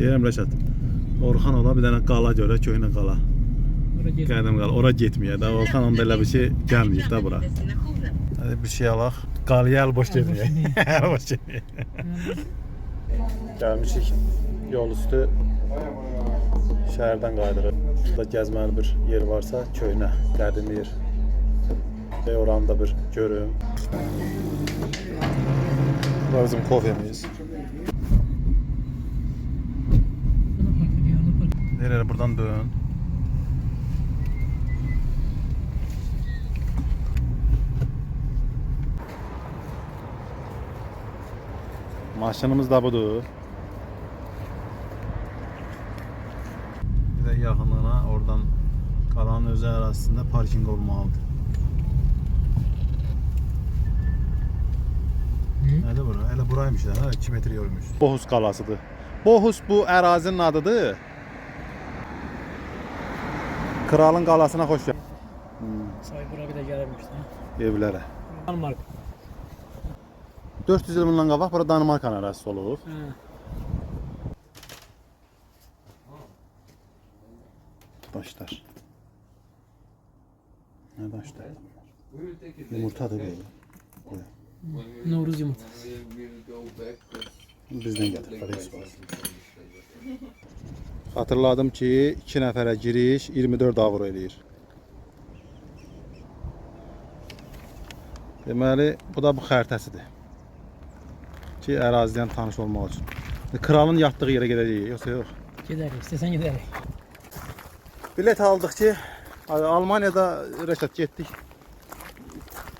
Deyirəm Rəşad. Orxan ola bir dənə qala görə, köhnə qala. Qədim qala. Ora getməyə də. Orxan onda elə bir şey gəlməyib də bura. Hadi bir şey alaq. Qalaya əl boş getməyə. Əl boş getməyə. Gəlmişik yol üstü şəhərdən qayıdırıq. Burada gəzməli bir yer varsa, köhnə, qədim yer. Və oranı da bir görüm. Burada bizim kofemiz. Nereye buradan dön. Maşınımız da budur. Bir de yaxınlığına oradan qalanın özü ərazisində parking olmalıdır. Nədir bura? Elə buraymış da, 2 metr yürümüş. Bohus qalasıdır. Bohus bu ərazinin adıdır. Kralın qalasına xoş gəldin. Say bura bir də gəlirmiş də. Evlərə. Danimark. 400 il bundan qabaq bura Danimarkanın ərazisi olub. Daşlar. Nə daşlar? Yumurtadır bu. Novruz yumurtası. Bizdən gətirdik. Hatırladım ki 2 nəfərə giriş 24 avro eləyir. Deməli bu da bu xəritəsidir. Ki ərazidən tanış olmaq üçün. Kralın yatdığı yerə gedəcəyik, yoxsa yox? Gedərik, istəsən gedərik. Bilet aldıq ki, Almaniyada Rəşad getdik.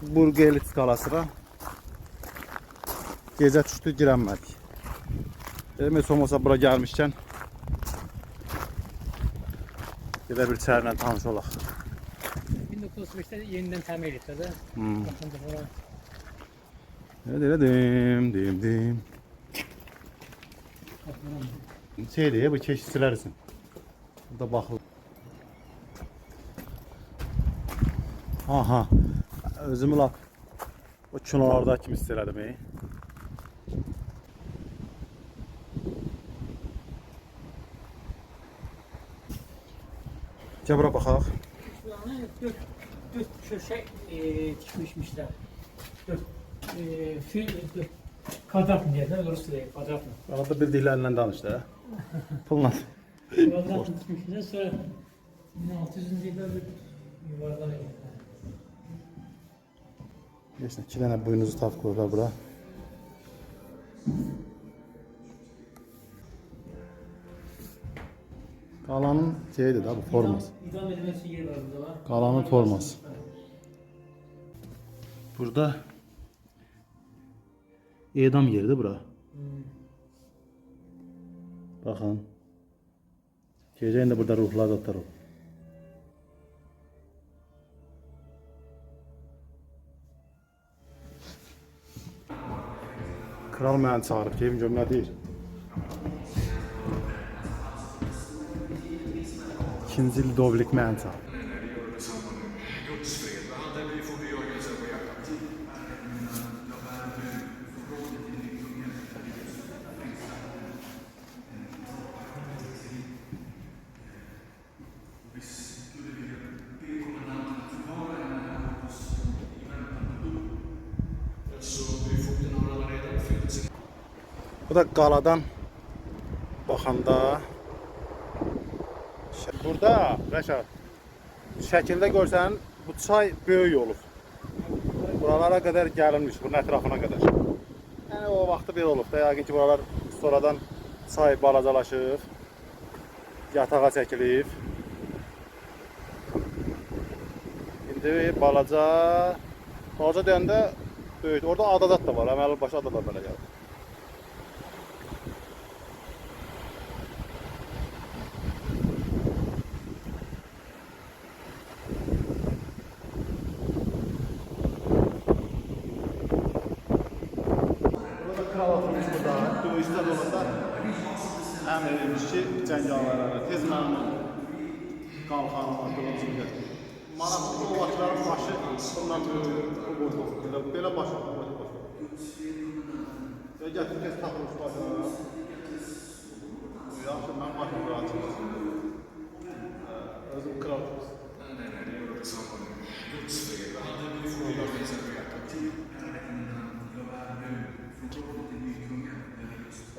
Burgelitz qalasına. Gecə düşdü, girənmədik. Demək olmasa bura gəlmişkən gedə bir çərlə tanış olaq. 1935'te yeniden təmir etdi də. Baxın da bura. Dim. Şeydir, bu keşişçilər üçün. Burada baxıl. Aha. Özümü lap o kinolarda kimi hiss elədim. Gəl bura baxaq. Dört köşe tikmişmişler. Kadrat mı diyorlar? Doğrusu değil, kadrat mı? Orada bildiklərindən danış da. Pulla. Kadrat mı tikmişler, sonra 1600'ün değil bir yuvarlar yapmışlar. Geçin, 2 dənə buyunuzu taf qoyurlar bura. Qalanın şeyidir da bu forması. İdam edilmesi yeri var burada var. Qalanın forması. Burada edam yeridir bura. Baxın. Gecə indi burada ruhlar da oturur. Kral məni çağırıb, keyfim görüm nə deyir? İkinci Ludovik məni çağırıb. Bu da qaladan baxanda burada Rəşad şəkildə görsən bu çay böyük olub. Buralara qədər gəlinmiş, bunun ətrafına qədər. Yəni o vaxtı belə olub da, yəqin ki buralar sonradan çay balacalaşıb, yatağa çəkilib. İndi balaca deyəndə böyük. Orada adadat da var, əməli başı adalar belə gəlir. Əmr edilmiş ki, cəngavərlərə tez məmnun qalxanı, qılıncını maraqlı o vaxtların başı bundan belə başı və gətir tez taxılmış başına.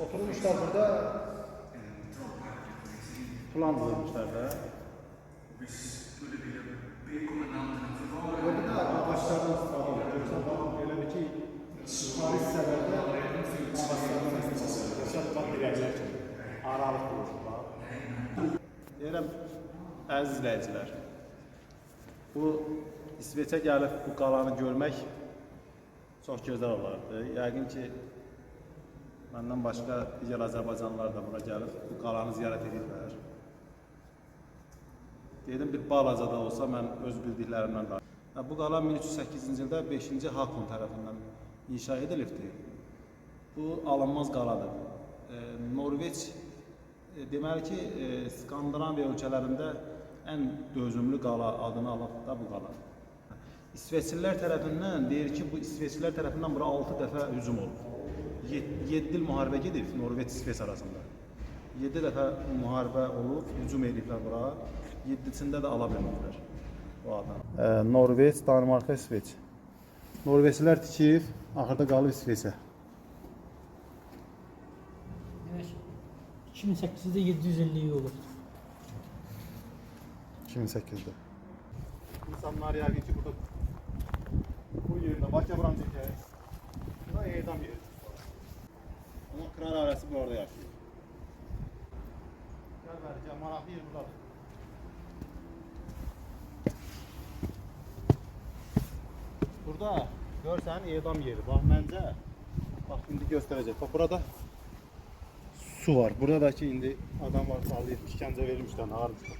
Oturmuşlar burada. Plan düzülmüşler de. Orada da ağaçlardan istifadə olur. Görürsən, elə bir ki, yuxarı hissələrdə ağaçlardan istifadə olur. Görürsən, bax, dirəklər kimi. Aralıq quruluşlar. Deyirəm, əziz izləyicilər, bu İsveçə gəlib bu qalanı görmək çox gözəl olardı. Yəqin ki, məndən başqa digər Azərbaycanlılar da bura gəlib bu qalanı ziyarət edirlər. Dedim, bir balaca da olsa mən öz bildiklərimdən danışım. Bu qala 1308-ci ildə 5-ci Hakon tərəfindən inşa edilibdir. Bu alınmaz qaladır. Norveç deməli ki, Skandinaviya ölkələrində ən dözümlü qala adını alıb da bu qala. İsveçlilər tərəfindən deyir ki, bu İsveçlilər tərəfindən bura 6 dəfə hücum olub. 7 il müharibə gedib Norveç-İsveç arasında. 7 dəfə müharibə olub, hücum ediblər bura. 7-sində də ala bilmədilər bu adam. Norveç, Danimarka, İsveç. Norveçlilər tikib, axırda qalıb İsveçə. Demək 2008-də 750 olub. 2008'de. İnsanlar yəqin ki burada bu yerdə Bakı buram çəkər. Bura edam yeri. Ama kral ailesi bu orada yaşıyor. Gel bəli, gel maraqlı yer buradadır. Burada görsən edam yeri. Bax məncə bax indi göstərəcək. Bax burada su var. Burada da ki indi adam var sallayıb işgəncə verilmişlər, ağırmışlar.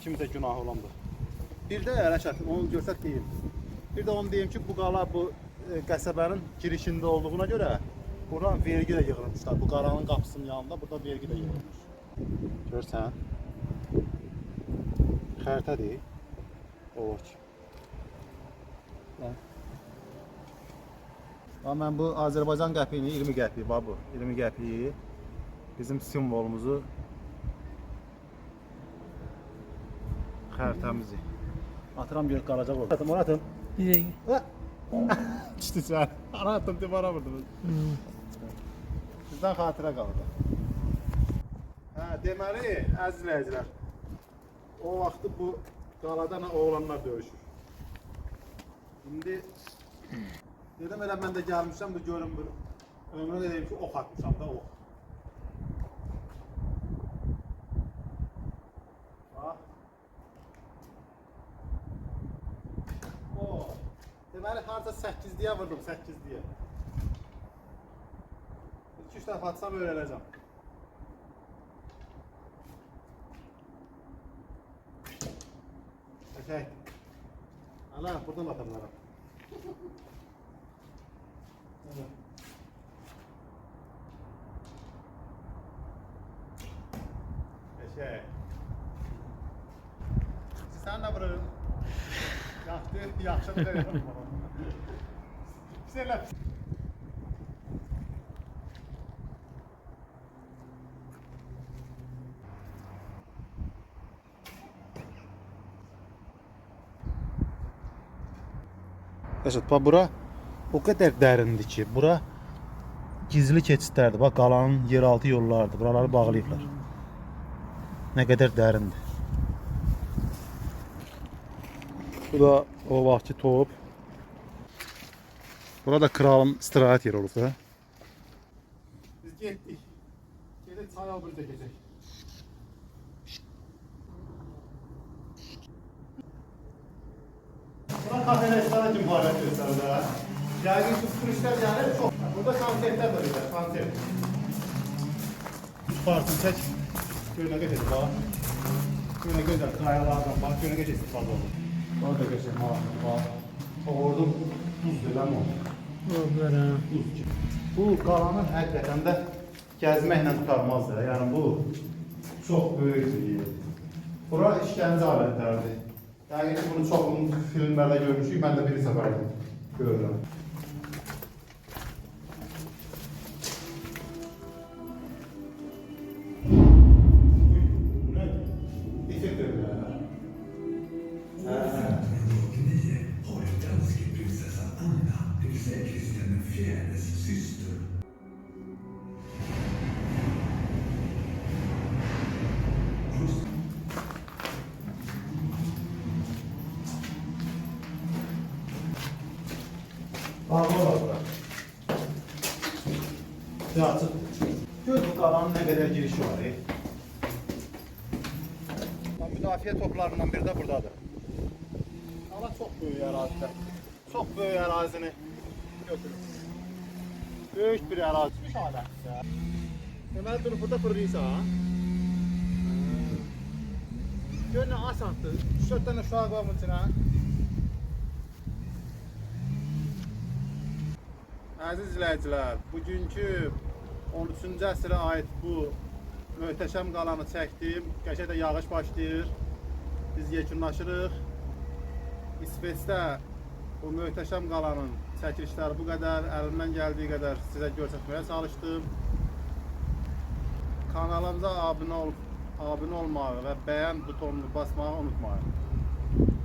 Kimsə günahı olandır. Bir də Rəşad, onu görsət deyim. Bir də onu deyim ki, bu qala bu qəsəbənin girişində olduğuna görə buradan vergi də yığılmışlar. Bu qalanın qapısının yanında burada vergi də yığılmış. Görsən? Xəritədir. Oç. Mən bu Azərbaycan qəpiyini 20 qəpiyi var bu. 20 qəpiyi bizim simvolumuzu xəritəmizi. Atıram görək qalacaq olur. Atım, onu atım. Bir dəqiqə. Düşdü sən. Ana atım, divara vurdum. Bizdən xatirə qaldı. Deməli, əziz izləyicilər, o vaxtı bu qalada oğlanlar döyüşür. İndi dedim, elə mən də gəlmişəm, bu görün bir ömrə deyim ki, ox atmışam da ox. Deməli, harca 8-liyə vurdum, 8-liyə. 2-3 dəfə atsam öyrənəcəm. Çəkək. Ana, buradan atarlarım. Çəkək. Sən də vurun. Yaxşı deyirəm. Güzel. Yaşat, bax bura o qədər dərindir ki, bura gizli keçidlərdir. Bax qalanın yeraltı yollarıdır. Buraları bağlayıblar. Nə qədər dərindir. Bu da o vaxtki top. Burada kralın istirahət yeri olub da. Biz getdik. Gedək çay albırıca keçək. Bura kafe restoran kimi fəaliyyət göstərir də. Yəqin ki, turistlər gəlir çox. Burada konsertlər var idi, konsert. Üç parçını çək. Göyünə geçək, bax. Göyünə gözəl, qayalardan bax, göyünə geçək istifadə olur. Orada geçək, bax. Orada buzdur, lan o. Olur ha. Buz ki. Bu qalanın həqiqətən də gəzməklə tutarmazdır. Yəni bu çox böyük bir yer. Bura işgəncə alətlərdir. Yəni bunu çoxunun filmlərdə görmüşük, mən də bir səfərdə görürəm. Bağlı var bura. Yazıq. Gör bu qalanın nə qədər girişi var. Müdafiə toplarından biri də buradadır. Ama çox böyük ərazidə. Çox böyük ərazini götürür. Böyük bir ərazi. Bir halətdə. Deməli durub burada fırlayırsan. Gör nə asandır. 3-4 dənə uşaq var bunun içinə. Əziz izləyicilər, bugünkü 13-cü əsrə aid bu möhtəşəm qalanı çəkdim. Qəşəng də yağış başlayır. Biz yekunlaşırıq. İsveçdə bu möhtəşəm qalanın çəkilişləri bu qədər. Əlimdən gəldiyi qədər sizə göstərməyə çalışdım. Kanalımıza abunə olmağı və bəyən butonunu basmağı unutmayın.